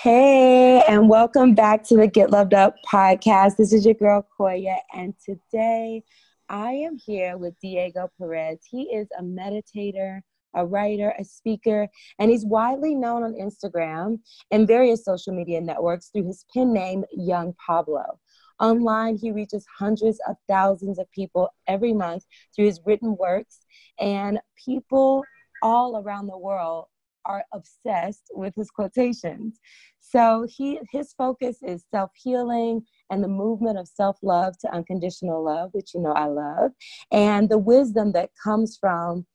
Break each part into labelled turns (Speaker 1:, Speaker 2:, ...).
Speaker 1: Hey, and welcome back to the Get Loved Up podcast. This is your girl, Koya, and today I am here with Diego Perez. He is a meditator, a writer, a speaker, and he's widely known on Instagram and various social media networks through his pen name, Yung Pueblo. Online, he reaches hundreds of thousands of people every month through his written works, and people all around the world are obsessed with his quotations. So his focus is self-healing and the movement of self-love to unconditional love, which you know I love, and the wisdom that comes from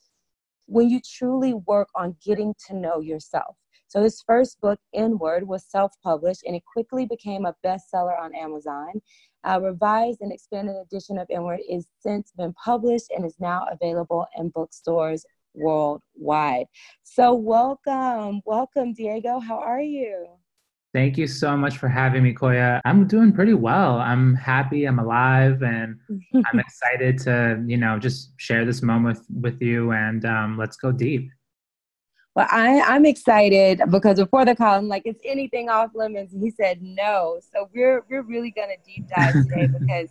Speaker 1: when you truly work on getting to know yourself. So his first book, Inward, was self-published, and it quickly became a bestseller on Amazon. A revised and expanded edition of Inward is since been published and is now available in bookstores worldwide. So welcome, Diego. How are you?
Speaker 2: Thank you so much for having me, Koya. I'm doing pretty well. I'm happy, I'm alive, and I'm excited to, just share this moment with you and let's go deep.
Speaker 1: Well, I'm excited because before the call, I'm like, is anything off limits? And he said no. So we're really gonna deep dive today because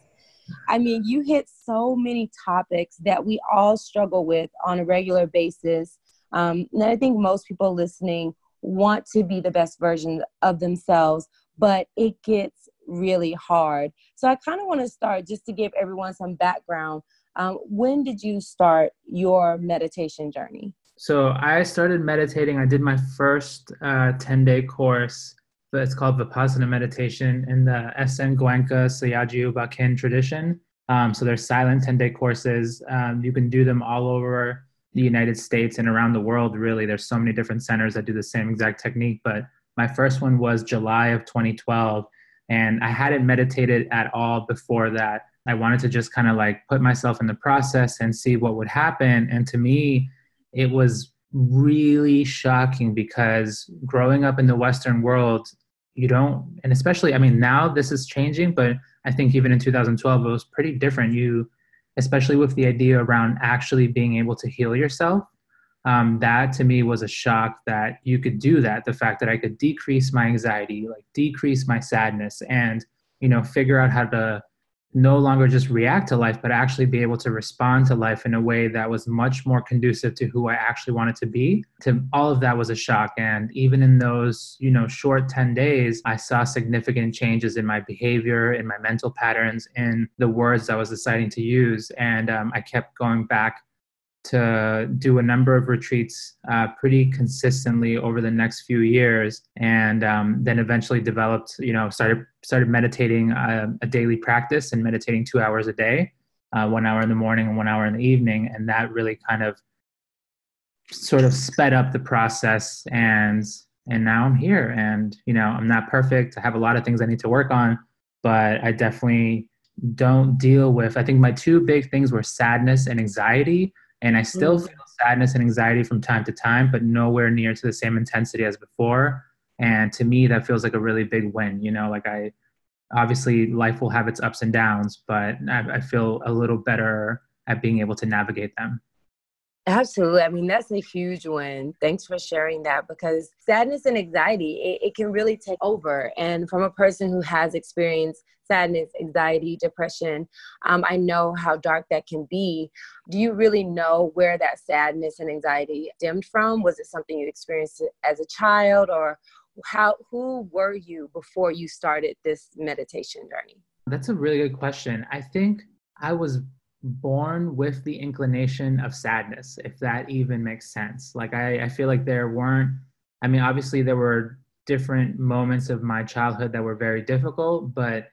Speaker 1: I mean, you hit so many topics that we all struggle with on a regular basis. And I think most people listening want to be the best version of themselves, but it gets really hard. So I kind of want to start just to give everyone some background. When did you start your meditation journey?
Speaker 2: So I started meditating. I did my first 10-day course. It's called vipassana meditation in the Esen Goenka Sayaju Bakin tradition. So there's silent 10-day courses. You can do them all over the United States and around the world, really. There's so many different centers that do the same exact technique. But my first one was July of 2012. And I hadn't meditated at all before that. I wanted to just kind of like put myself in the process and see what would happen. And to me, it was really shocking because growing up in the Western world, you don't, and especially, I mean, now this is changing, but I think even in 2012, it was pretty different. Especially with the idea around actually being able to heal yourself, that to me was a shock that you could do that. The fact that I could decrease my anxiety, like decrease my sadness and, figure out how to no longer just react to life, but actually be able to respond to life in a way that was much more conducive to who I actually wanted to be. To all of that was a shock. And even in those, short 10 days, I saw significant changes in my behavior, in my mental patterns, in the words I was deciding to use. And I kept going back to do a number of retreats pretty consistently over the next few years, and then eventually developed, started meditating a daily practice and meditating 2 hours a day, 1 hour in the morning and 1 hour in the evening, and that really kind of sort of sped up the process. And now I'm here, and I'm not perfect. I have a lot of things I need to work on, but I definitely don't deal with. I think my two big things were sadness and anxiety. And I still feel sadness and anxiety from time to time, but nowhere near to the same intensity as before. And to me, that feels like a really big win. Obviously life will have its ups and downs, but I feel a little better at being able to navigate them.
Speaker 1: Absolutely. I mean, that's a huge one. Thanks for sharing that because sadness and anxiety, it can really take over. And from a person who has experienced sadness, anxiety, depression, I know how dark that can be. Do you really know where that sadness and anxiety stemmed from? Was it something you experienced as a child, or who were you before you started this meditation journey?
Speaker 2: That's a really good question. I think I was born with the inclination of sadness, if that even makes sense. Like I feel like obviously there were different moments of my childhood that were very difficult, but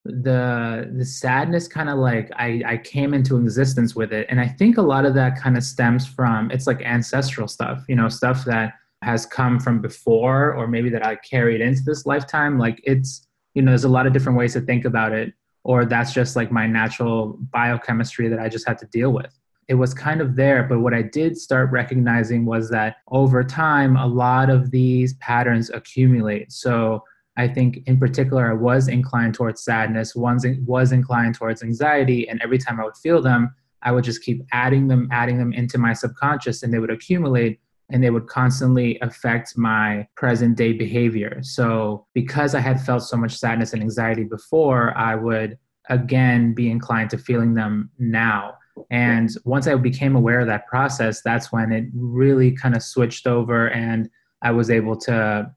Speaker 2: the sadness kind of like I came into existence with it. And I think a lot of that kind of stems from, it's like ancestral stuff, stuff that has come from before, or maybe that I carried into this lifetime. Like it's, there's a lot of different ways to think about it. Or that's just like my natural biochemistry that I just had to deal with. It was kind of there, but what I did start recognizing was that over time, a lot of these patterns accumulate. So I think in particular, I was inclined towards sadness, was inclined towards anxiety, and every time I would feel them, I would just keep adding them into my subconscious, and they would accumulate and they would constantly affect my present day behavior. So because I had felt so much sadness and anxiety before, I would again be inclined to feeling them now. And once I became aware of that process, that's when it really kind of switched over, and I was able to,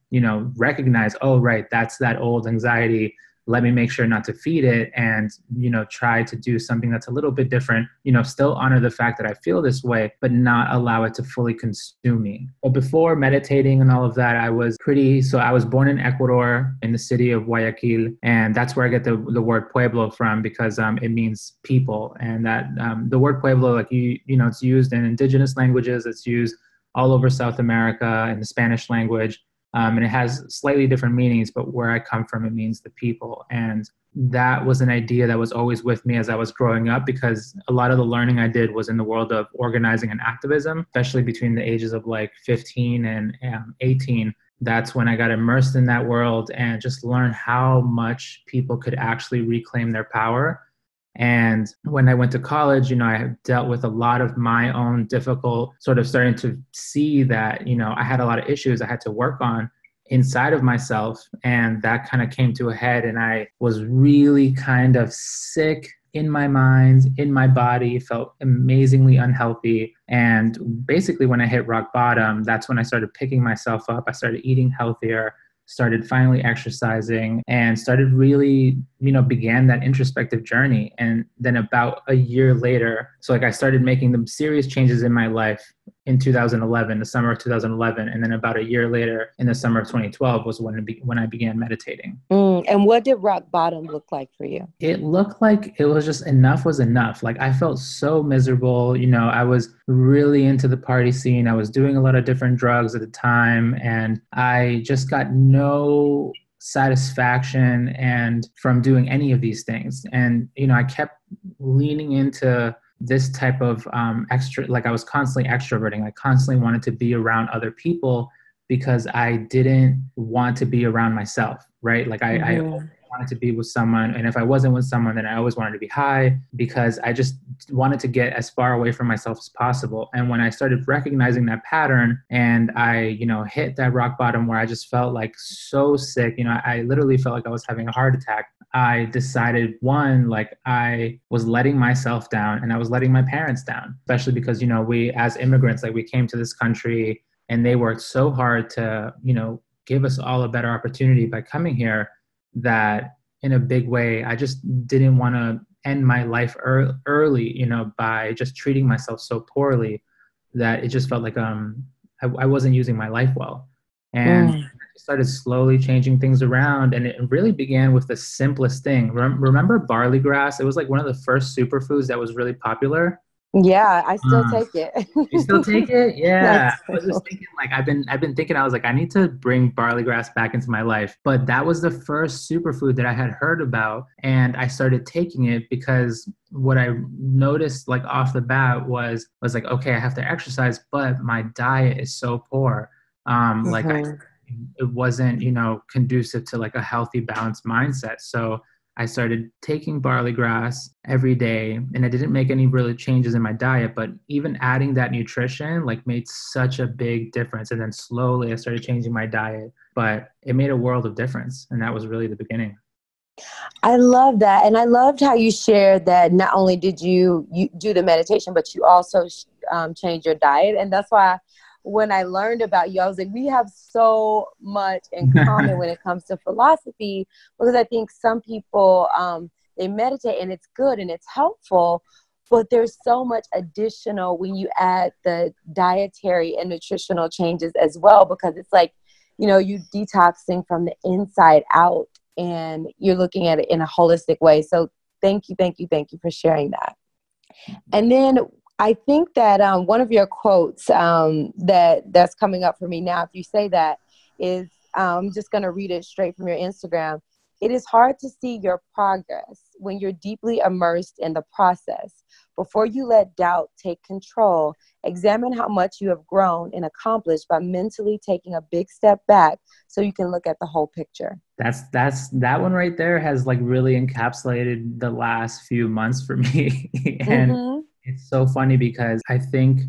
Speaker 2: recognize, oh, right, that's that old anxiety. Let me make sure not to feed it, and, try to do something that's a little bit different, still honor the fact that I feel this way, but not allow it to fully consume me. But before meditating and all of that, I was born in Ecuador, in the city of Guayaquil, and that's where I get the word Pueblo from, because it means people. And that the word Pueblo, like, it's used in indigenous languages, it's used all over South America in the Spanish language. And it has slightly different meanings, but where I come from, it means the people. And that was an idea that was always with me as I was growing up, because a lot of the learning I did was in the world of organizing and activism, especially between the ages of like 15 and 18. That's when I got immersed in that world and just learned how much people could actually reclaim their power. And when I went to college, I dealt with a lot of my own difficult, sort of starting to see that, I had a lot of issues I had to work on inside of myself. And that kind of came to a head, and I was really kind of sick in my mind, in my body, felt amazingly unhealthy. And basically when I hit rock bottom, that's when I started picking myself up. I started eating healthier, started finally exercising, and started really, began that introspective journey. And then about a year later, so like I started making the serious changes in my life in 2011, the summer of 2011. And then about a year later, in the summer of 2012, was when I began meditating.
Speaker 1: And what did rock bottom look like for you?
Speaker 2: It looked like it was just enough was enough. Like I felt so miserable. I was really into the party scene. I was doing a lot of different drugs at the time, and I just got no satisfaction and from doing any of these things. And, I kept leaning into this type of like I was constantly extroverting. I constantly wanted to be around other people because I didn't want to be around myself, right? Like I wanted to be with someone. And if I wasn't with someone, then I always wanted to be high, because I just wanted to get as far away from myself as possible. And when I started recognizing that pattern, and I, hit that rock bottom where I just felt like so sick, I literally felt like I was having a heart attack. I decided, one, like I was letting myself down, and I was letting my parents down, especially because, we as immigrants, like we came to this country and they worked so hard to, give us all a better opportunity by coming here, that in a big way, I just didn't want to end my life early, by just treating myself so poorly, that it just felt like I wasn't using my life well. And I started slowly changing things around, and it really began with the simplest thing. Remember barley grass? It was like one of the first superfoods that was really popular.
Speaker 1: Yeah, I still take it.
Speaker 2: You still take it? Yeah.
Speaker 1: I
Speaker 2: I was just thinking, like, I've been thinking, I was like, I need to bring barley grass back into my life. But that was the first superfood that I had heard about. And I started taking it because what I noticed, like, off the bat was like, okay, I have to exercise, but my diet is so poor. It wasn't, conducive to like a healthy, balanced mindset. So I started taking barley grass every day, and I didn't make any really changes in my diet, but even adding that nutrition like made such a big difference. And then slowly I started changing my diet, but it made a world of difference. And that was really the beginning.
Speaker 1: I love that. And I loved how you shared that not only did you do the meditation, but you also changed your diet. And that's why when I learned about you, I was like, we have so much in common when it comes to philosophy, because I think some people, they meditate and it's good and it's helpful, but there's so much additional when you add the dietary and nutritional changes as well, because it's like, you detoxing from the inside out and you're looking at it in a holistic way. So thank you for sharing that. And then I think that one of your quotes that's coming up for me now, if you say that, is I'm just going to read it straight from your Instagram. It is hard to see your progress when you're deeply immersed in the process. Before you let doubt take control, examine how much you have grown and accomplished by mentally taking a big step back so you can look at the whole picture. That
Speaker 2: one right there has like really encapsulated the last few months for me. And it's so funny because I think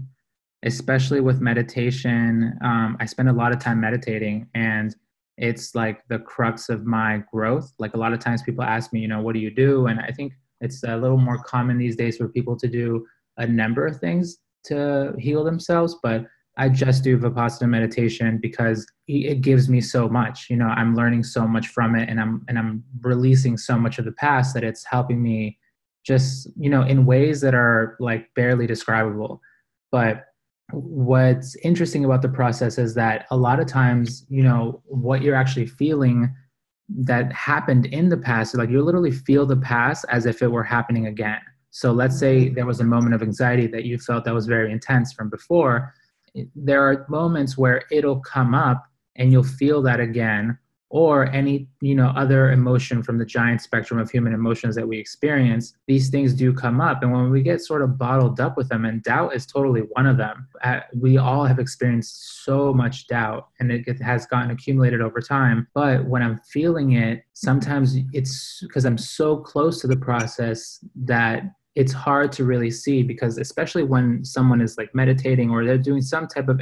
Speaker 2: especially with meditation. I spend a lot of time meditating, and it's like the crux of my growth. Like a lot of times people ask me, what do you do? And I think it's a little more common these days for people to do a number of things to heal themselves, but I just do Vipassana meditation because it gives me so much. I'm learning so much from it, and I'm releasing so much of the past that it's helping me just, in ways that are like barely describable. But what's interesting about the process is that a lot of times, what you're actually feeling that happened in the past, like you literally feel the past as if it were happening again. So let's say there was a moment of anxiety that you felt that was very intense from before. There are moments where it'll come up and you'll feel that again, or any other emotion from the giant spectrum of human emotions that we experience. These things do come up, and when we get sort of bottled up with them, and doubt is totally one of them. We all have experienced so much doubt, and it has gotten accumulated over time. But when I'm feeling it, sometimes it's because I'm so close to the process that it's hard to really see, because especially when someone is like meditating or they're doing using some type of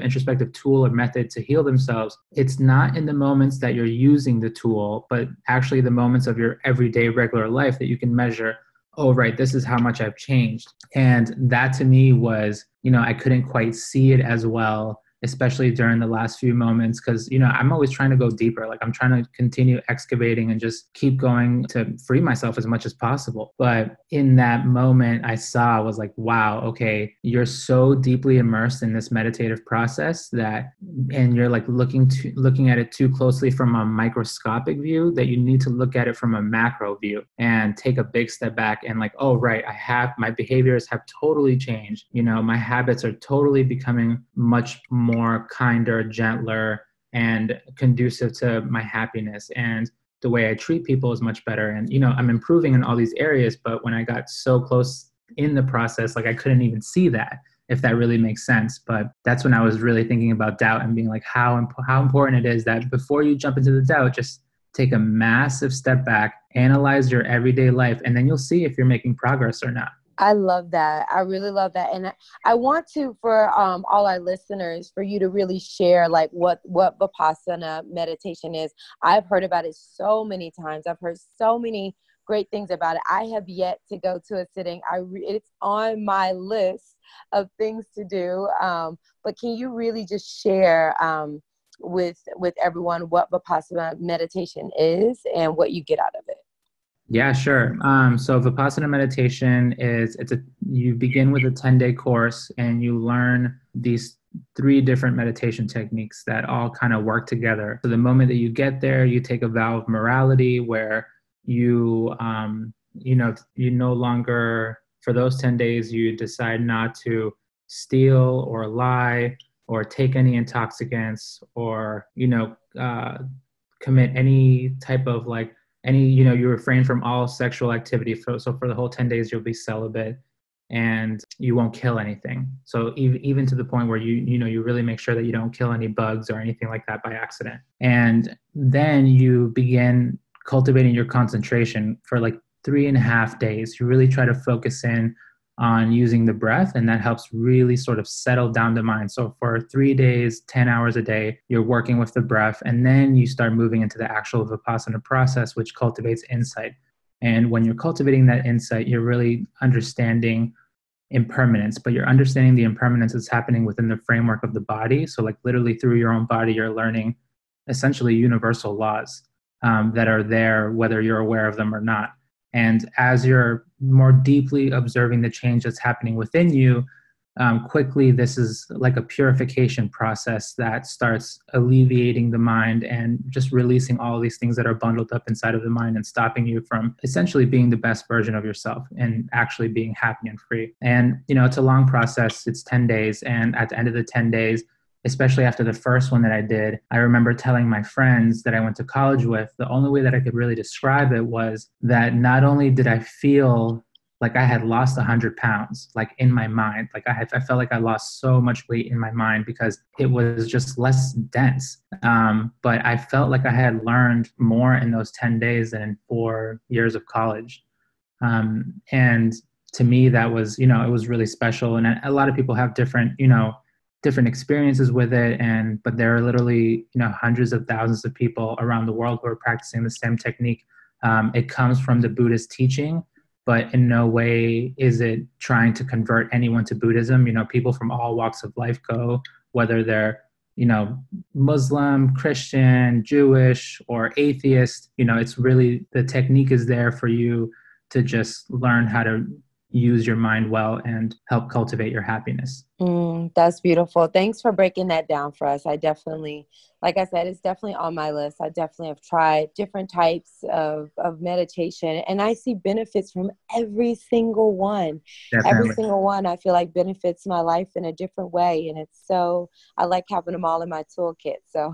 Speaker 2: introspective tool or method to heal themselves, it's not in the moments that you're using the tool, but actually the moments of your everyday regular life that you can measure, oh, right, this is how much I've changed. And that to me was, I couldn't quite see it as well, especially during the last few moments, because, I'm always trying to go deeper. Like I'm trying to continue excavating and just keep going to free myself as much as possible. But in that moment, I was like, wow, okay, you're so deeply immersed in this meditative process and you're like looking at it too closely from a microscopic view, that you need to look at it from a macro view and take a big step back and like, oh, right, my behaviors have totally changed. My habits are totally becoming much more kinder, gentler, and conducive to my happiness. And the way I treat people is much better. And, I'm improving in all these areas, but when I got so close in the process, like I couldn't even see that, if that really makes sense. But that's when I was really thinking about doubt and being like, how important it is that before you jump into the doubt, just take a massive step back, analyze your everyday life, and then you'll see if you're making progress or not.
Speaker 1: I love that. I really love that. And I want to, for all our listeners, for you to really share like what Vipassana meditation is. I've heard about it so many times. I've heard so many great things about it. I have yet to go to a sitting. It's on my list of things to do. But can you really just share with everyone what Vipassana meditation is and what you get out of it?
Speaker 2: Yeah, sure. So Vipassana meditation you begin with a 10-day course, and you learn these 3 different meditation techniques that all kind of work together. So the moment that you get there, you take a vow of morality where you no longer, for those 10 days, you decide not to steal or lie or take any intoxicants or, commit any type of you refrain from all sexual activity. So for the whole 10 days, you'll be celibate, and you won't kill anything. So even to the point where you really make sure that you don't kill any bugs or anything like that by accident. And then you begin cultivating your concentration for like 3.5 days. You really try to focus in on using the breath, and that helps really sort of settle down the mind. So for 3 days, 10 hours a day, you're working with the breath, and then you start moving into the actual Vipassana process, which cultivates insight. And when you're cultivating that insight, you're really understanding impermanence, but you're understanding the impermanence that's happening within the framework of the body. So like literally through your own body, you're learning essentially universal laws that are there, whether you're aware of them or not. And as you're more deeply observing the change that's happening within you, quickly, this is like a purification process that starts alleviating the mind and just releasing all of these things that are bundled up inside of the mind and stopping you from essentially being the best version of yourself and actually being happy and free. And, it's a long process. It's 10 days. And at the end of the 10 days, especially after the first one that I did, I remember telling my friends that I went to college with, the only way that I could really describe it was that not only did I feel like I had lost 100 pounds, like in my mind, like I felt like I lost so much weight in my mind because it was just less dense. But I felt like I had learned more in those 10 days than in 4 years of college. And to me, that was, it was really special. And a lot of people have different, different experiences with it. But there are literally, hundreds of thousands of people around the world who are practicing the same technique. It comes from the Buddhist teaching, but in no way is it trying to convert anyone to Buddhism. People from all walks of life go, whether they're, Muslim, Christian, Jewish, or atheist. It's really, the technique is there for you to just learn how to use your mind well and help cultivate your happiness.
Speaker 1: That's beautiful. Thanks for breaking that down for us. I definitely, like I said, it's definitely on my list. I definitely have tried different types of meditation, and I see benefits from every single one.
Speaker 2: Definitely.
Speaker 1: Every single one I feel like benefits my life in a different way. And I like having them all in my toolkit. So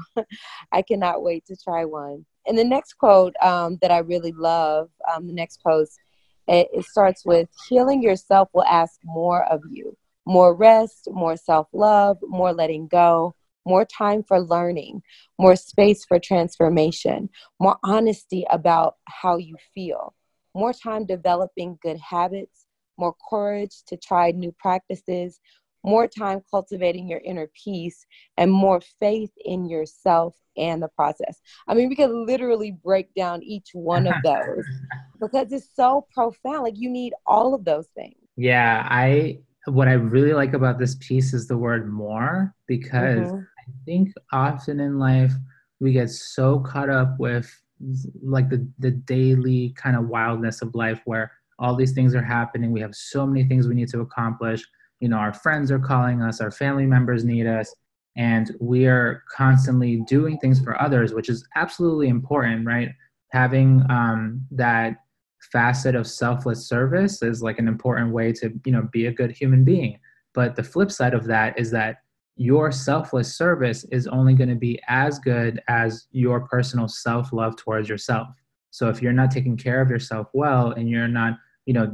Speaker 1: I cannot wait to try one. And the next quote that I really love, the next post, it starts with, healing yourself will ask more of you. More rest, more self-love, more letting go, more time for learning, more space for transformation, more honesty about how you feel, more time developing good habits, more courage to try new practices, more time cultivating your inner peace, and more faith in yourself and the process. I mean, we could literally break down each one of those because it's so profound. Like, you need all of those things.
Speaker 2: Yeah, what I really like about this piece is the word more, because I think often in life we get so caught up with like the daily kind of wildness of life, where all these things are happening. We have so many things we need to accomplish. Our friends are calling us, our family members need us, and we are constantly doing things for others, which is absolutely important, right? Having that facet of selfless service is like an important way to, be a good human being. But the flip side of that is that your selfless service is only going to be as good as your personal self-love towards yourself. So if you're not taking care of yourself well, and you're not,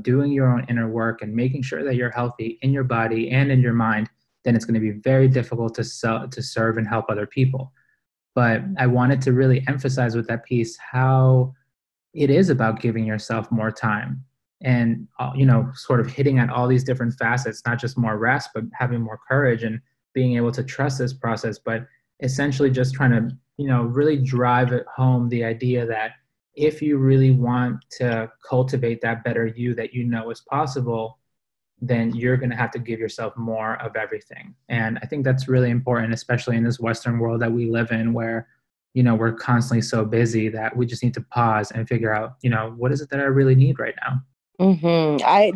Speaker 2: doing your own inner work and making sure that you're healthy in your body and in your mind, then it's going to be very difficult to serve and help other people. But I wanted to really emphasize with that piece how it is about giving yourself more time and, sort of hitting at all these different facets, not just more rest, but having more courage and being able to trust this process, but essentially just trying to, really drive it home the idea that if you really want to cultivate that better you that is possible, then you're going to have to give yourself more of everything. And I think that's really important, especially in this Western world that we live in, where we're constantly so busy that we just need to pause and figure out, what is it that I really need right now?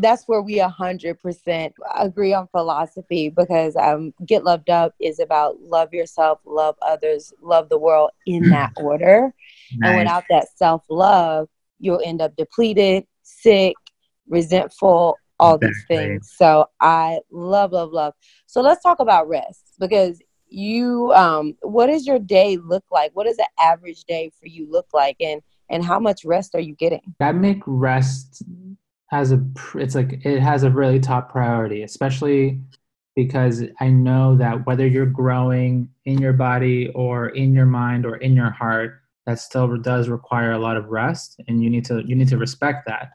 Speaker 1: That's where we 100% agree on philosophy, because Get Loved Up is about love yourself, love others, love the world, in that order.
Speaker 2: Nice.
Speaker 1: And without that self-love, you'll end up depleted, sick, resentful, all these things. So I love, love, love. So let's talk about rest, because what does your day look like? What does an average day for you look like? And how much rest are you getting?
Speaker 2: I make rest it has a really top priority, especially because I know that whether you're growing in your body or in your mind or in your heart, that still does require a lot of rest, and you need to respect that.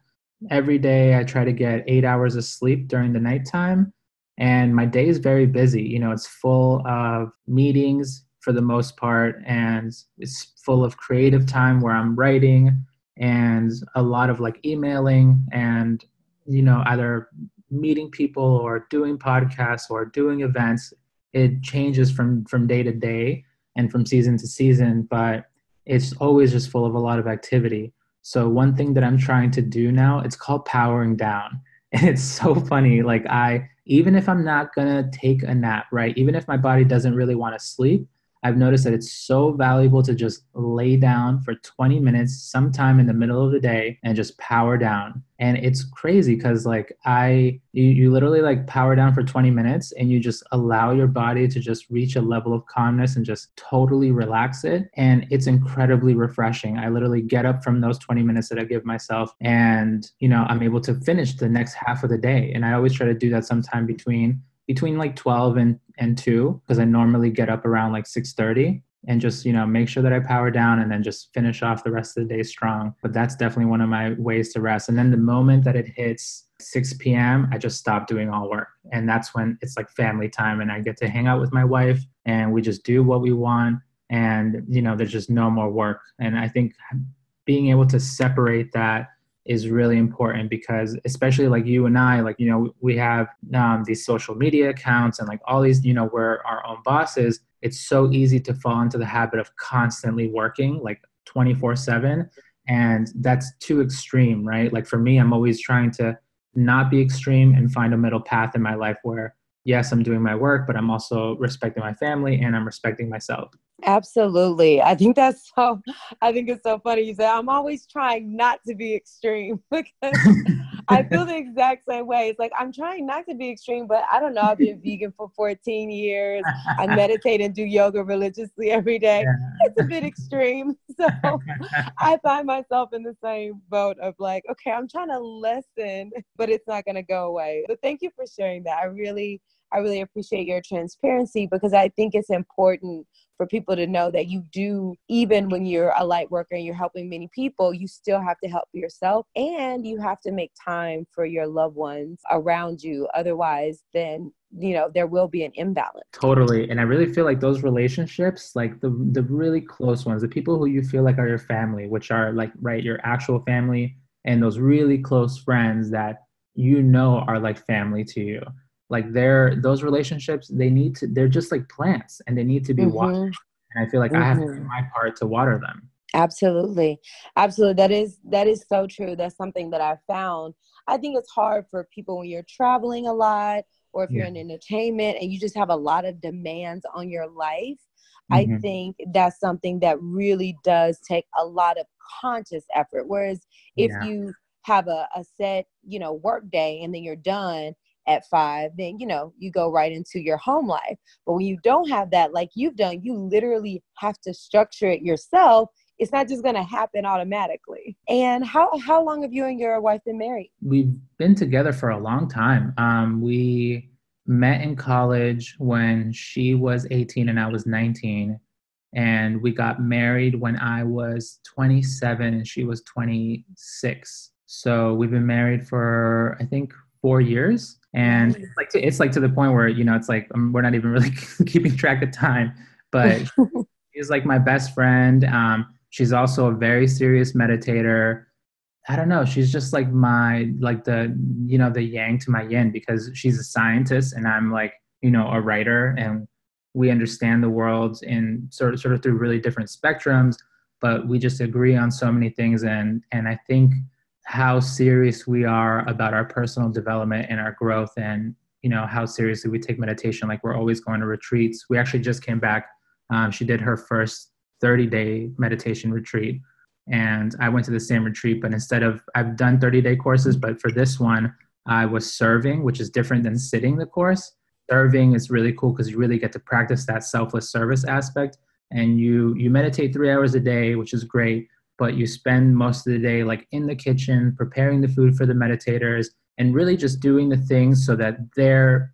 Speaker 2: Every day I try to get 8 hours of sleep during the nighttime, and my day is very busy. It's full of meetings for the most part, and it's full of creative time where I'm writing, and a lot of like emailing, and either meeting people or doing podcasts or doing events. It changes from day to day and from season to season, but it's always just full of a lot of activity. So one thing that I'm trying to do now, it's called powering down. And it's so funny. Like, even if I'm not gonna take a nap, right? Even if my body doesn't really want to sleep, I've noticed that it's so valuable to just lay down for 20 minutes sometime in the middle of the day and just power down. And it's crazy because you literally like power down for 20 minutes and you just allow your body to just reach a level of calmness and just totally relax it. And it's incredibly refreshing. I literally get up from those 20 minutes that I give myself, and, I'm able to finish the next half of the day. And I always try to do that sometime between like 12 and 2, because I normally get up around like 6:30. and just, make sure that I power down and then just finish off the rest of the day strong. But that's definitely one of my ways to rest. And then the moment that it hits 6 p.m., I just stop doing all work. And that's when it's like family time and I get to hang out with my wife and we just do what we want. And, there's just no more work. And I think being able to separate that is really important because especially like you and I, like, we have these social media accounts and like all these, we're our own bosses. It's so easy to fall into the habit of constantly working like 24/7. And that's too extreme, right? Like for me, I'm always trying to not be extreme and find a middle path in my life where, yes, I'm doing my work, but I'm also respecting my family and I'm respecting myself.
Speaker 1: Absolutely. I think it's so funny. You say, I'm always trying not to be extreme because I feel the exact same way. It's like, I'm trying not to be extreme, but I don't know. I've been vegan for 14 years. I meditate and do yoga religiously every day.
Speaker 2: Yeah.
Speaker 1: It's a bit extreme. So I find myself in the same boat of like, okay, I'm trying to lessen, but it's not going to go away. But thank you for sharing that. I really appreciate your transparency because I think it's important for people to know that you do, even when you're a light worker and you're helping many people, you still have to help yourself and you have to make time for your loved ones around you. Otherwise, then, there will be an imbalance.
Speaker 2: Totally. And I really feel like those relationships, like the really close ones, the people who you feel like are your family, which are like, right, your actual family, and those really close friends that are like family to you. Like those relationships, they're just like plants and they need to be watered. And I feel like I have to do my part to water them.
Speaker 1: Absolutely. Absolutely. That is so true. That's something that I've found. I think it's hard for people when you're traveling a lot or if you're in entertainment and you just have a lot of demands on your life. I think that's something that really does take a lot of conscious effort. Whereas if you have a set, work day and then you're done at 5, then, you go right into your home life. But when you don't have that, like you've done, you literally have to structure it yourself. It's not just going to happen automatically. And how long have you and your wife been married?
Speaker 2: We've been together for a long time. We met in college when she was 18 and I was 19. And we got married when I was 27 and she was 26. So we've been married for, I think, 4 years. And it's like to the point where, it's like we're not even really keeping track of time. But she's like my best friend. She's also a very serious meditator. I don't know. She's just like the yang to my yin because she's a scientist and I'm like, a writer, and we understand the world in sort of through really different spectrums, but we just agree on so many things. And I think how serious we are about our personal development and our growth and, how seriously we take meditation. Like we're always going to retreats. We actually just came back. She did her first 30-day meditation retreat. And I went to the same retreat, but I've done 30-day courses, but for this one, I was serving, which is different than sitting the course. Serving is really cool because you really get to practice that selfless service aspect. And you meditate 3 hours a day, which is great, but you spend most of the day like in the kitchen, preparing the food for the meditators and really just doing the things so that they're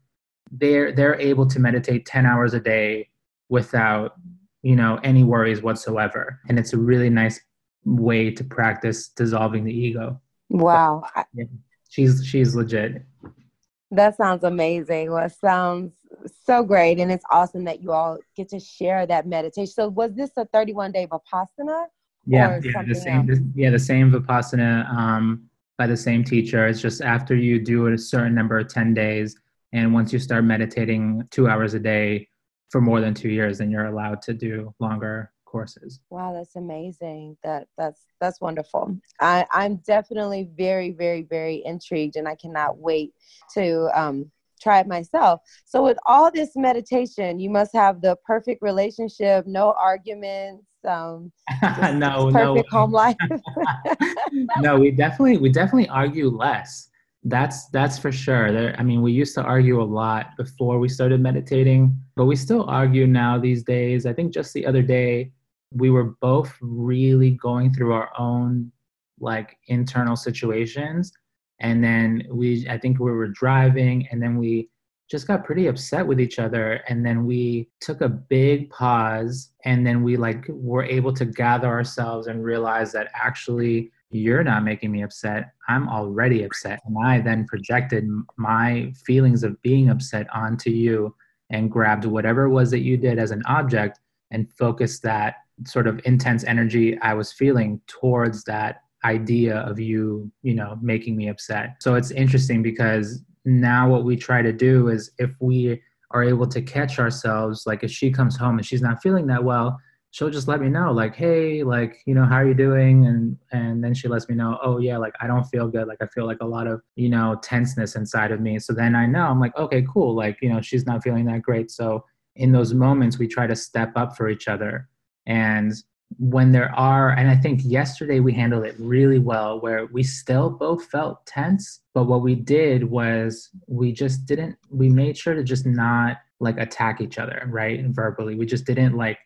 Speaker 2: able to meditate 10 hours a day without, any worries whatsoever. And it's a really nice way to practice dissolving the ego.
Speaker 1: Wow.
Speaker 2: Yeah, she's legit.
Speaker 1: That sounds amazing. Well, it sounds so great. And it's awesome that you all get to share that meditation. So was this a 31-day vipassana?
Speaker 2: The same vipassana by the same teacher. It's just after you do a certain number of 10 days. And once you start meditating 2 hours a day for more than 2 years, then you're allowed to do longer courses.
Speaker 1: Wow, that's amazing. That's wonderful. I'm definitely very, very, very intrigued, and I cannot wait to try it myself. So with all this meditation, you must have the perfect relationship, no arguments, perfect home life.
Speaker 2: No, we definitely argue less. That's for sure. We used to argue a lot before we started meditating, but we still argue now these days. I think just the other day, we were both really going through our own like internal situations. And then I think we were driving and then we just got pretty upset with each other. And then we took a big pause, and then we like were able to gather ourselves and realize that actually you're not making me upset. I'm already upset. And I then projected my feelings of being upset onto you and grabbed whatever it was that you did as an object and focused that sort of intense energy I was feeling towards that idea of you, you know, making me upset. So it's interesting because now what we try to do is, if we are able to catch ourselves, like if she comes home and she's not feeling that well, she'll just let me know, like, hey, like, you know, how are you doing? And then she lets me know, oh yeah, like I don't feel good. Like I feel like a lot of, you know, tenseness inside of me. So then I know, I'm like, okay, cool. Like, you know, she's not feeling that great. So in those moments, we try to step up for each other. And when there are, and I think yesterday we handled it really well, where we still both felt tense, but what we did was we made sure to just not like attack each other, right? And verbally, we just didn't like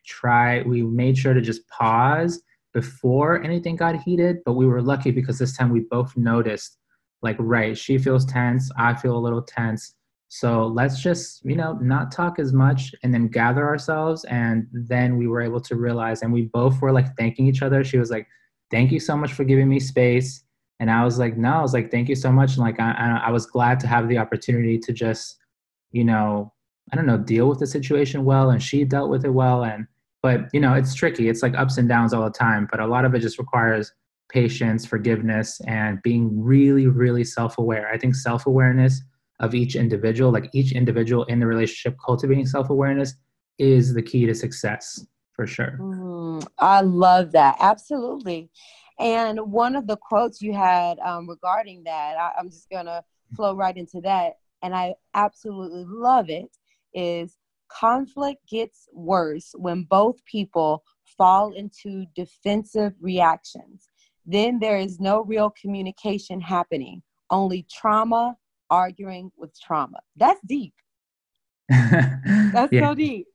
Speaker 2: we made sure to just pause before anything got heated. But we were lucky because this time we both noticed, like, right, she feels tense, I feel a little tense. So let's just, you know, not talk as much and then gather ourselves. And then we were able to realize, and we both were like thanking each other. She was like, thank you so much for giving me space. And I was like, no, I was like, thank you so much. And like, I was glad to have the opportunity to just, you know, I don't know, deal with the situation well. And she dealt with it well. But, you know, it's tricky. It's like ups and downs all the time. But a lot of it just requires patience, forgiveness, and being really, really self-aware. I think self-awareness of each individual, like each individual in the relationship cultivating self-awareness, is the key to success for sure.
Speaker 1: I love that. Absolutely. And one of the quotes you had regarding that, I'm just going to flow right into that. And I absolutely love it, is conflict gets worse when both people fall into defensive reactions. Then there is no real communication happening, only trauma arguing with trauma. That's deep. That's so deep.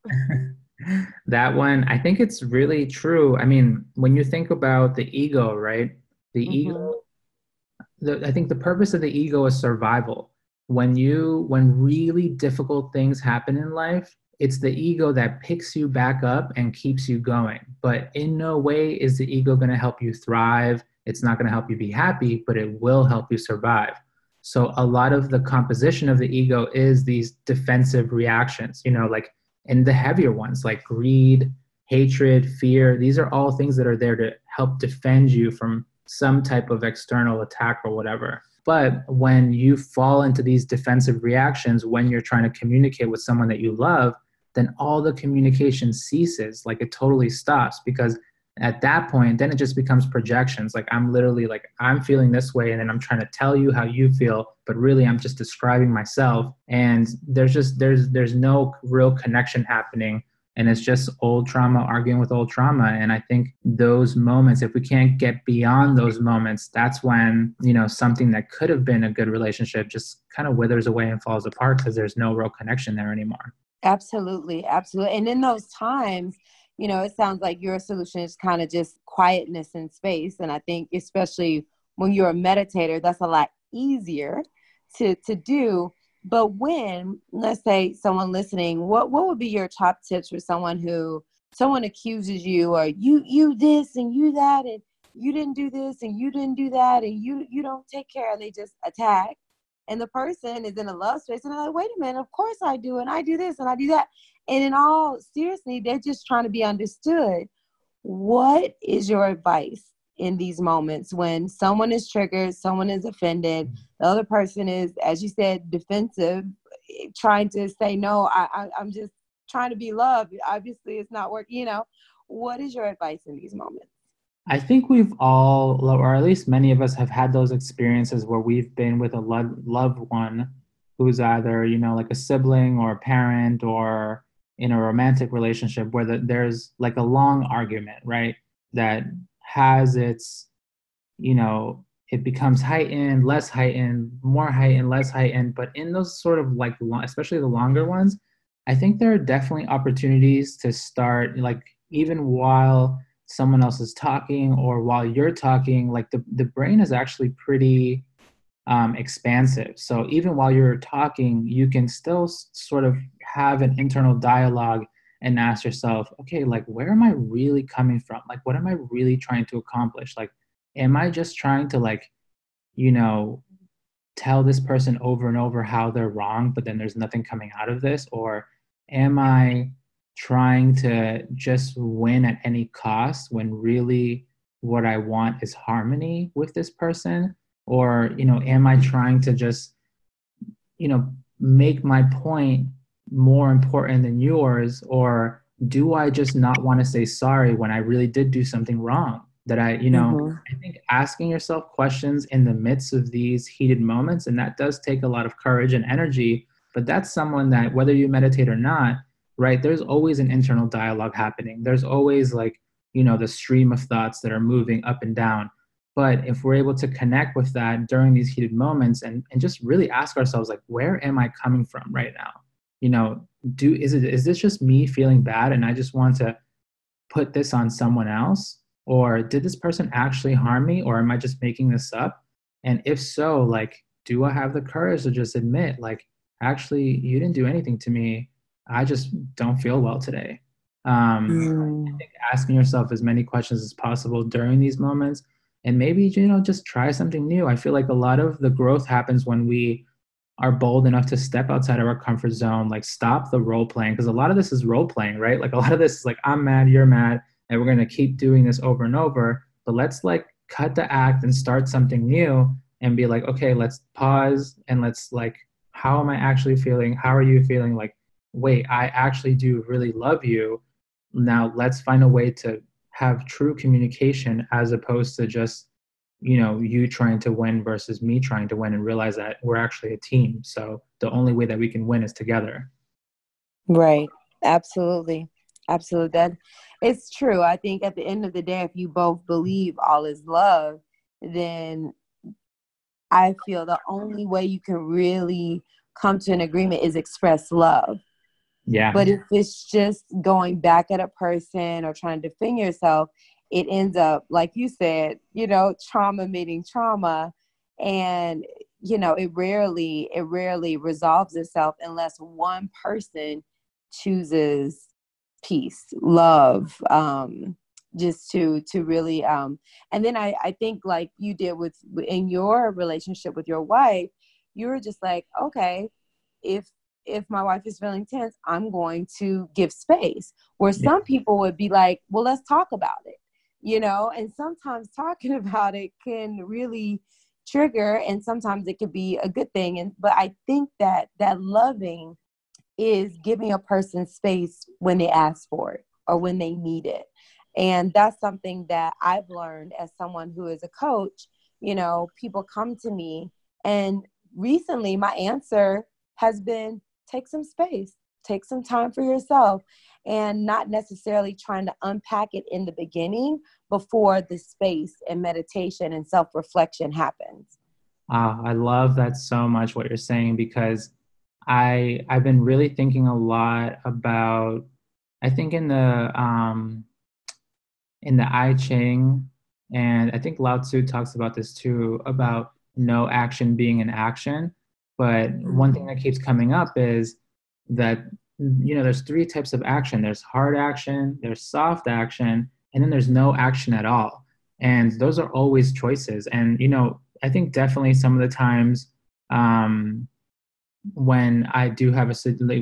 Speaker 2: That one, I think it's really true. I mean, when you think about the ego, right? The ego, I think the purpose of the ego is survival. When really difficult things happen in life, it's the ego that picks you back up and keeps you going. But in no way is the ego going to help you thrive. It's not going to help you be happy, but it will help you survive. So a lot of the composition of the ego is these defensive reactions, you know, like, and the heavier ones like greed, hatred, fear. These are all things that are there to help defend you from some type of external attack or whatever. But when you fall into these defensive reactions, when you're trying to communicate with someone that you love, then all the communication ceases. Like it totally stops, because at that point, then it just becomes projections. Like I'm literally like, I'm feeling this way, and then I'm trying to tell you how you feel, but really I'm just describing myself. And there's no real connection happening. And it's just old trauma arguing with old trauma. And I think those moments, if we can't get beyond those moments, that's when, you know, something that could have been a good relationship just kind of withers away and falls apart, because there's no real connection there anymore.
Speaker 1: Absolutely. Absolutely. And in those times, you know, it sounds like your solution is kind of just quietness and space. And I think especially when you're a meditator, that's a lot easier to do. But when, let's say someone listening, what would be your top tips for someone accuses you, or you this and you that, and you didn't do this and you didn't do that, and you don't take care, and they just attack. And the person is in a love space and they're like, wait a minute, of course I do. And I do this and I do that. And in all seriousness, they're just trying to be understood. What is your advice in these moments when someone is triggered, someone is offended, the other person is, as you said, defensive, trying to say, no, I'm just trying to be loved. Obviously, it's not working. You know, what is your advice in these moments?
Speaker 2: I think we've all, or at least many of us, have had those experiences where we've been with a loved one who's either, you know, like a sibling or a parent, or in a romantic relationship where there's like a long argument, right? That has its, you know, it becomes heightened, less heightened, more heightened, less heightened. But in those sort of like, especially the longer ones, I think there are definitely opportunities to start, like, even while someone else is talking or while you're talking, like the brain is actually pretty expansive. So even while you're talking, you can still sort of have an internal dialogue and ask yourself, okay, like, where am I really coming from? Like, what am I really trying to accomplish? Like, am I just trying to, like, you know, tell this person over and over how they're wrong, but then there's nothing coming out of this? Or am I trying to just win at any cost when really what I want is harmony with this person? Or, am I trying to just, make my point more important than yours? Or do I just not want to say sorry when I really did do something wrong? That I think asking yourself questions in the midst of these heated moments, and that does take a lot of courage and energy, but that's someone that, whether you meditate or not, right, there's always an internal dialogue happening. There's always, like, the stream of thoughts that are moving up and down. But if we're able to connect with that during these heated moments and just really ask ourselves, like, where am I coming from right now? Is this just me feeling bad and I just want to put this on someone else? Or did this person actually harm me? Or am I just making this up? And if so, like, do I have the courage to just admit, like, actually, you didn't do anything to me. I just don't feel well today. I think asking yourself as many questions as possible during these moments, and maybe, just try something new. I feel like a lot of the growth happens when we are bold enough to step outside of our comfort zone, like stop the role playing, because a lot of this is role playing, right? Like a lot of this is like, I'm mad, you're mad, and we're going to keep doing this over and over. But let's, like, cut the act and start something new and be like, okay, let's pause and let's, like, how am I actually feeling? How are you feeling? Like, wait, I actually do really love you. Now let's find a way to have true communication, as opposed to just, you trying to win versus me trying to win, and realize that we're actually a team. So the only way that we can win is together.
Speaker 1: Right. Absolutely. Absolutely. That it's true. I think at the end of the day, if you both believe all is love, then I feel the only way you can really come to an agreement is express love.
Speaker 2: Yeah.
Speaker 1: But if it's just going back at a person or trying to defend yourself, it ends up, like you said, trauma meeting trauma. And, it rarely resolves itself unless one person chooses peace, love, just to really, and then I think, like you did in your relationship with your wife, you were just like, okay, if my wife is feeling tense, I'm going to give space. Where some people would be like, well, let's talk about it, and sometimes talking about it can really trigger, and sometimes it could be a good thing. But I think that loving is giving a person space when they ask for it or when they need it. And that's something that I've learned as someone who is a coach. People come to me, and recently my answer has been, take some space, take some time for yourself, and not necessarily trying to unpack it in the beginning before the space and meditation and self-reflection happens.
Speaker 2: I love that so much, what you're saying, because I've been really thinking a lot about, I think in the I Ching, and I think Lao Tzu talks about this too, about no action being an action. But one thing that keeps coming up is that, there's three types of action. There's hard action, there's soft action, and then there's no action at all. And those are always choices. And, I think definitely some of the times when I do have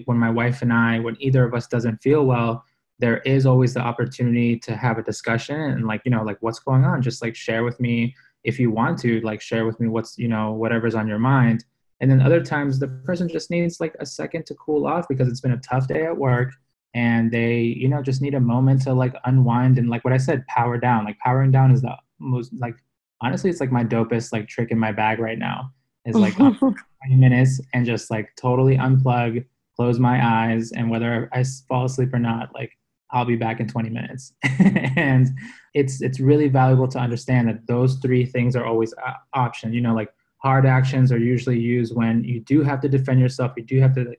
Speaker 2: when my wife and I, when either of us doesn't feel well, there is always the opportunity to have a discussion and, like, like, what's going on? Just, like, share with me if you want to, like, share with me what's, whatever's on your mind. And then other times the person just needs, like, a second to cool off because it's been a tough day at work, and they, just need a moment to, like, unwind and, like what I said, power down. Like, powering down is the most, like, honestly, it's like my dopest, like, trick in my bag right now is, like, 20 minutes and just, like, totally unplug, close my eyes, and whether I fall asleep or not, like, I'll be back in 20 minutes. And it's really valuable to understand that those three things are always options. Like, hard actions are usually used when you do have to defend yourself, you do have to,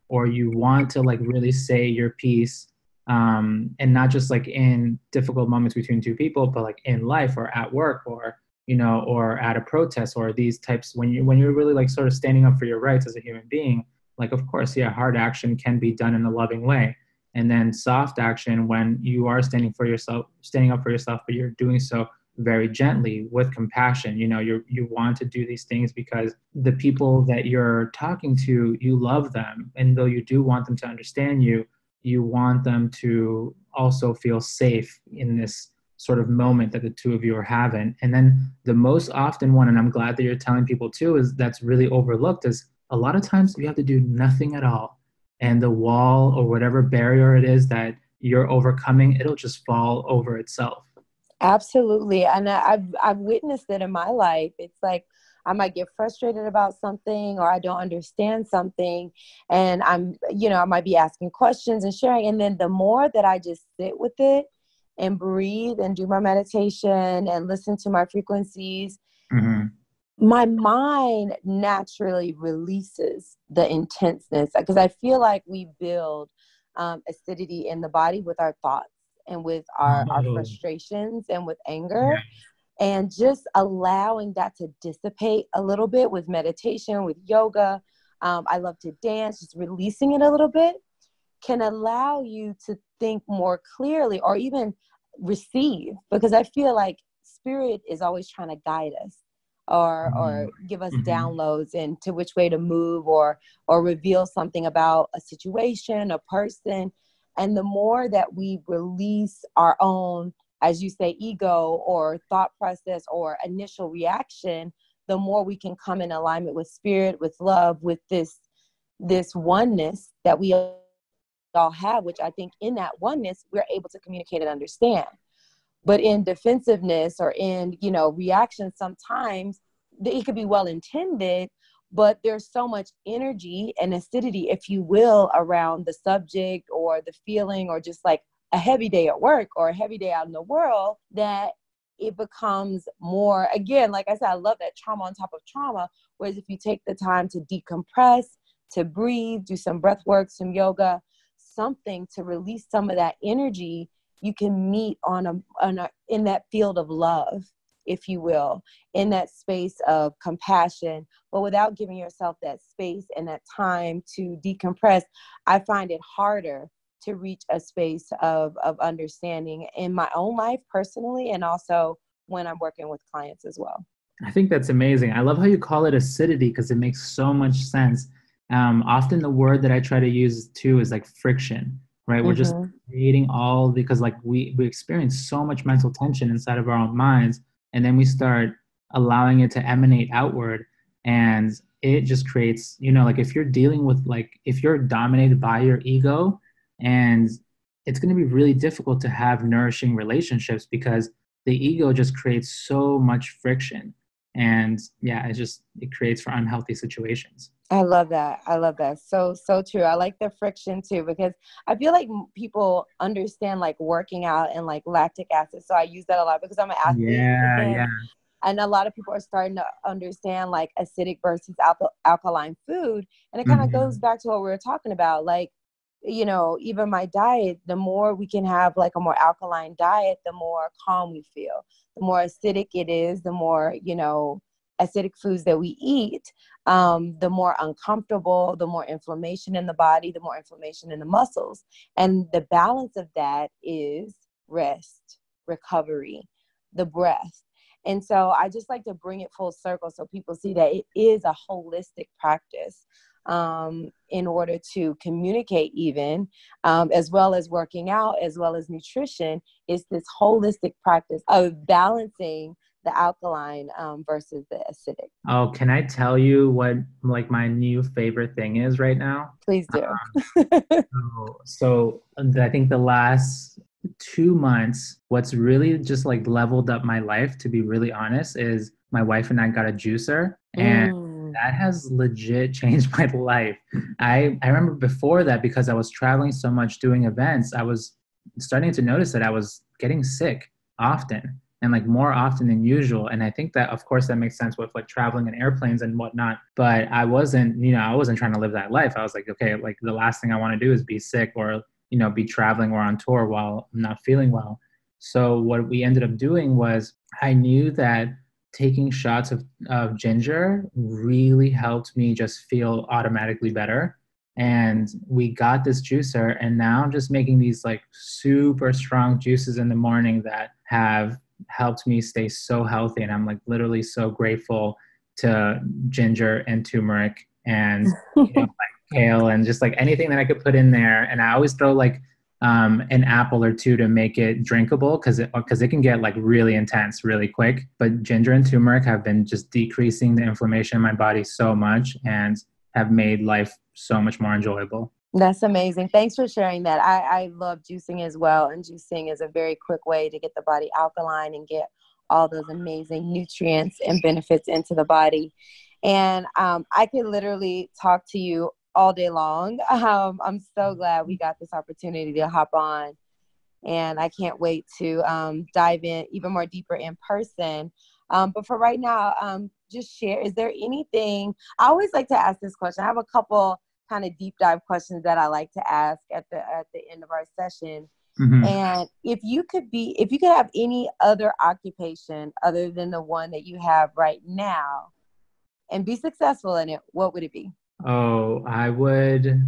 Speaker 2: or you want to, like, really say your piece, and not just, like, in difficult moments between two people, but, like, in life or at work or or at a protest, or these types, when you're really like sort of standing up for your rights as a human being, like, of course, yeah, hard action can be done in a loving way. And then soft action, when you are standing up for yourself, but you're doing so very gently with compassion. You want to do these things because the people that you're talking to, you love them. And though you do want them to understand you, you want them to also feel safe in this sort of moment that the two of you are having. And then the most often one, and I'm glad that you're telling people too, is that's really overlooked, is a lot of times you have to do nothing at all. And the wall or whatever barrier it is that you're overcoming, it'll just fall over itself.
Speaker 1: Absolutely. And I've witnessed it in my life. It's like I might get frustrated about something, or I don't understand something, and I might be asking questions and sharing. And then the more that I just sit with it and breathe and do my meditation and listen to my frequencies,
Speaker 2: Mm-hmm.
Speaker 1: my mind naturally releases the intenseness, because I feel like we build acidity in the body with our thoughts and with our frustrations and with anger.
Speaker 2: Yeah.
Speaker 1: And just allowing that to dissipate a little bit with meditation, with yoga. I love to dance, just releasing it a little bit can allow you to think more clearly, or even receive, because I feel like spirit is always trying to guide us, or give us downloads into which way to move, or reveal something about a situation, a person. And the more that we release our own, as you say, ego or thought process or initial reaction, the more we can come in alignment with spirit, with love, with this oneness that we all have, which I think in that oneness, we're able to communicate and understand. But in defensiveness or in, reaction, sometimes it could be well intended, but there's so much energy and acidity, if you will, around the subject or the feeling, or just like a heavy day at work or a heavy day out in the world, that it becomes more, again, like I said, I love that trauma on top of trauma. Whereas if you take the time to decompress, to breathe, do some breath work, some yoga, something to release some of that energy, you can meet in that field of love, if you will, in that space of compassion, but without giving yourself that space and that time to decompress. I find it harder to reach a space of understanding in my own life personally, and also when I'm working with clients as well.
Speaker 2: I think that's amazing. I love how you call it acidity, because it makes so much sense. Often the word that I try to use too is like friction, right? We're just creating because like we experience so much mental tension inside of our own minds, and then we start allowing it to emanate outward, and it just creates, like if you're dealing with, like, if you're dominated by your ego, and it's going to be really difficult to have nourishing relationships, because the ego just creates so much friction. And yeah, it creates for unhealthy situations.
Speaker 1: I love that. So true. I like the friction too, because I feel like people understand like working out and like lactic acid. So I use that a lot because I'm an athlete.
Speaker 2: Yeah.
Speaker 1: And a lot of people are starting to understand like acidic versus alkaline food. And it kind of goes back to what we were talking about. Like, even my diet, the more we can have like a more alkaline diet, the more calm we feel. The more acidic it is, the more, acidic foods that we eat, the more uncomfortable, the more inflammation in the body, the more inflammation in the muscles. And the balance of that is rest, recovery, the breath. And so I just like to bring it full circle so people see that it is a holistic practice, in order to communicate even, as well as working out, as well as nutrition, is this holistic practice of balancing the alkaline versus the acidic.
Speaker 2: Oh, can I tell you what like my new favorite thing is right now?
Speaker 1: Please do.
Speaker 2: So I think the last 2 months, what's really just like leveled up my life, to be really honest, is my wife and I got a juicer, and that has legit changed my life. I remember before that, because I was traveling so much doing events, I was starting to notice that I was getting sick often, and like more often than usual. And I think that, of course, that makes sense with like traveling in airplanes and whatnot. But I wasn't trying to live that life. I was like, okay, like the last thing I want to do is be sick, or, be traveling or on tour while I'm not feeling well. So what we ended up doing was, I knew that taking shots of ginger really helped me just feel automatically better. And we got this juicer, and now I'm just making these like super strong juices in the morning that have helped me stay so healthy. And I'm like literally so grateful to ginger and turmeric and like kale and just like anything that I could put in there. And I always throw like an apple or two to make it drinkable because it can get like really intense really quick. But ginger and turmeric have been just decreasing the inflammation in my body so much and have made life so much more enjoyable.
Speaker 1: That's amazing. Thanks for sharing that. I love juicing as well. And juicing is a very quick way to get the body alkaline and get all those amazing nutrients and benefits into the body. And I could literally talk to you all day long. I'm so glad we got this opportunity to hop on. And I can't wait to dive in even more deeper in person. But for right now, just share, is there anything, I always like to ask this question. I have a couple kind of deep dive questions that I like to ask at the end of our session. Mm-hmm. And if you could have any other occupation other than the one that you have right now and be successful in it, what would it be?
Speaker 2: Oh, I would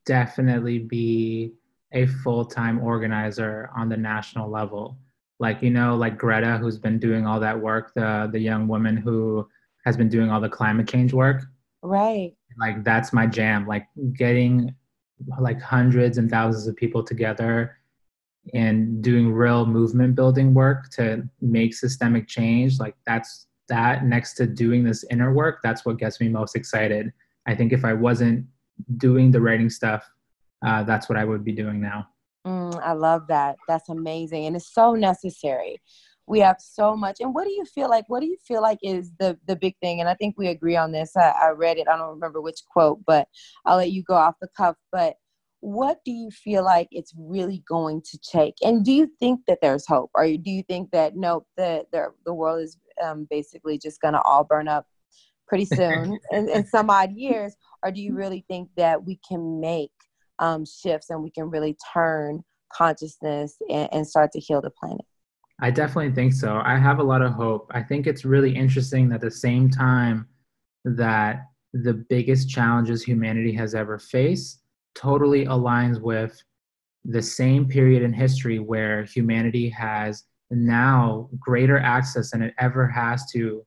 Speaker 2: definitely be a full-time organizer on the national level. Like, like Greta, who's been doing all that work, the young woman who has been doing all the climate change work.
Speaker 1: Right.
Speaker 2: Like, that's my jam. Like getting like hundreds and thousands of people together and doing real movement building work to make systemic change. Like that next to doing this inner work, that's what gets me most excited. I think if I wasn't doing the writing stuff, that's what I would be doing now.
Speaker 1: I love that. That's amazing. And it's so necessary. We have so much. And what do you feel like is the big thing? And I think we agree on this. I read it. I don't remember which quote, but I'll let you go off the cuff. But what do you feel like it's really going to take? And do you think that there's hope? Or do you think that, nope, the world is basically just going to all burn up pretty soon in some odd years? Or do you really think that we can make shifts and we can really turn consciousness and start to heal the planet?
Speaker 2: I definitely think so. I have a lot of hope. I think it's really interesting that at the same time that the biggest challenges humanity has ever faced totally aligns with the same period in history where humanity has now greater access than it ever has to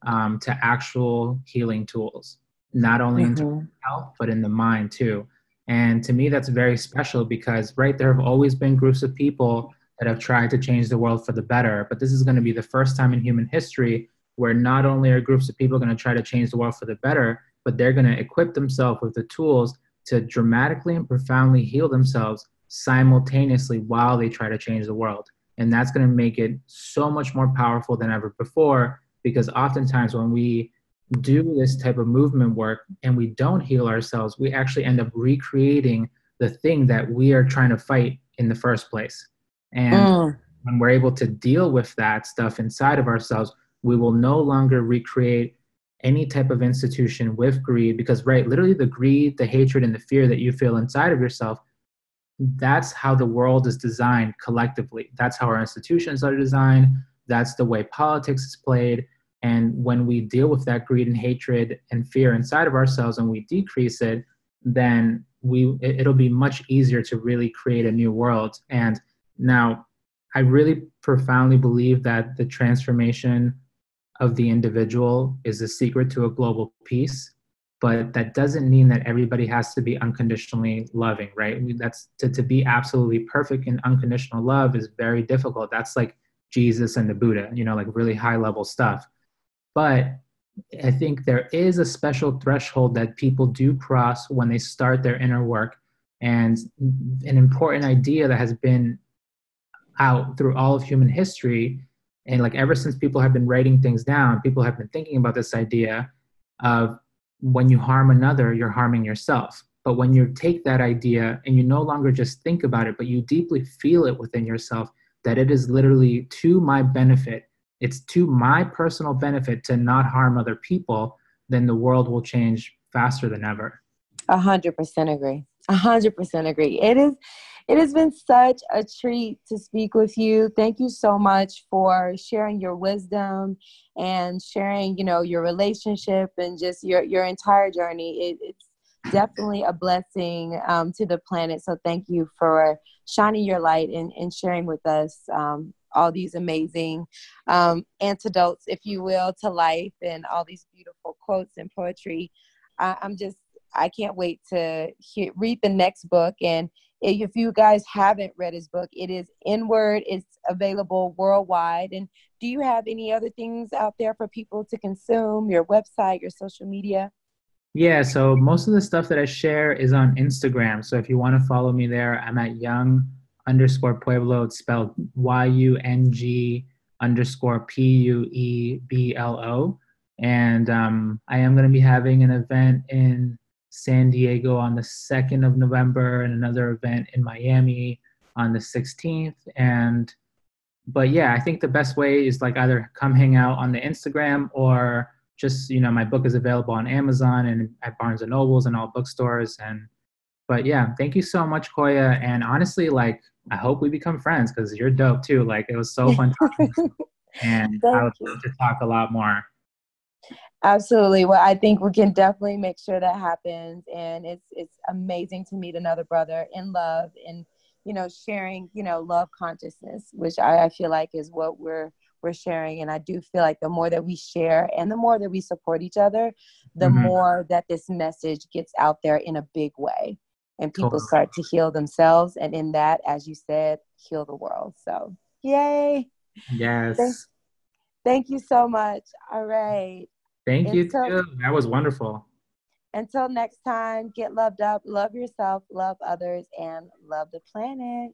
Speaker 2: actual healing tools, not only in terms of health, but in the mind too. And to me, that's very special because, right, there have always been groups of people that have tried to change the world for the better. But this is going to be the first time in human history where not only are groups of people going to try to change the world for the better, but they're going to equip themselves with the tools to dramatically and profoundly heal themselves simultaneously while they try to change the world. And that's going to make it so much more powerful than ever before, because oftentimes when we do this type of movement work and we don't heal ourselves, we actually end up recreating the thing that we are trying to fight in the first place. And when we're able to deal with that stuff inside of ourselves, we will no longer recreate any type of institution with greed, because, right, literally the greed, the hatred, and the fear that you feel inside of yourself, that's how the world is designed collectively. That's how our institutions are designed. That's the way politics is played. And when we deal with that greed and hatred and fear inside of ourselves and we decrease it, then it'll be much easier to really create a new world. And now, I really profoundly believe that the transformation of the individual is the secret to a global peace, but that doesn't mean that everybody has to be unconditionally loving, right? That's to be absolutely perfect in unconditional love is very difficult. That's like Jesus and the Buddha, like really high level stuff. But I think there is a special threshold that people do cross when they start their inner work. And an important idea that has been out through all of human history, and like ever since people have been writing things down, people have been thinking about this idea of when you harm another, you're harming yourself. But when you take that idea and you no longer just think about it, but you deeply feel it within yourself, that it is literally to my benefit, it's to my personal benefit to not harm other people, then the world will change faster than ever.
Speaker 1: 100% agree. 100% agree. It has been such a treat to speak with you. Thank you so much for sharing your wisdom and sharing, your relationship and just your entire journey. It's definitely a blessing to the planet. So thank you for shining your light and sharing with us all these amazing antidotes, if you will, to life and all these beautiful quotes and poetry. I can't wait to read the next book. And if you guys haven't read his book, it is Inward. It's available worldwide. And do you have any other things out there for people to consume? Your website, your social media?
Speaker 2: Yeah, so most of the stuff that I share is on Instagram. So if you want to follow me there, I'm at Yung_Pueblo. It's spelled YUNG_PUEBLO. And I am going to be having an event in San Diego on the 2nd of November and another event in Miami on the 16th. But yeah, I think the best way is like either come hang out on the Instagram or just, my book is available on Amazon and at Barnes and Nobles and all bookstores. But yeah, thank you so much, Koya. And honestly, like, I hope we become friends because you're dope too. Like, it was so fun talking to you, and I
Speaker 1: Thank
Speaker 2: would
Speaker 1: you.
Speaker 2: love to talk a lot more.
Speaker 1: Absolutely. Well, I think we can definitely make sure that happens. And it's amazing to meet another brother in love and, sharing, love consciousness, which I feel like is what we're sharing. And I do feel like the more that we share and the more that we support each other, the
Speaker 2: Hmm.
Speaker 1: more that this message gets out there in a big way and people
Speaker 2: Totally.
Speaker 1: start to heal themselves. And in that, as you said, heal the world. So yay. Thank,
Speaker 2: Yes.
Speaker 1: thank you so much. All right.
Speaker 2: Thank you
Speaker 1: Until
Speaker 2: too. That was wonderful.
Speaker 1: until next time, get loved up, love yourself, love others, and love the planet.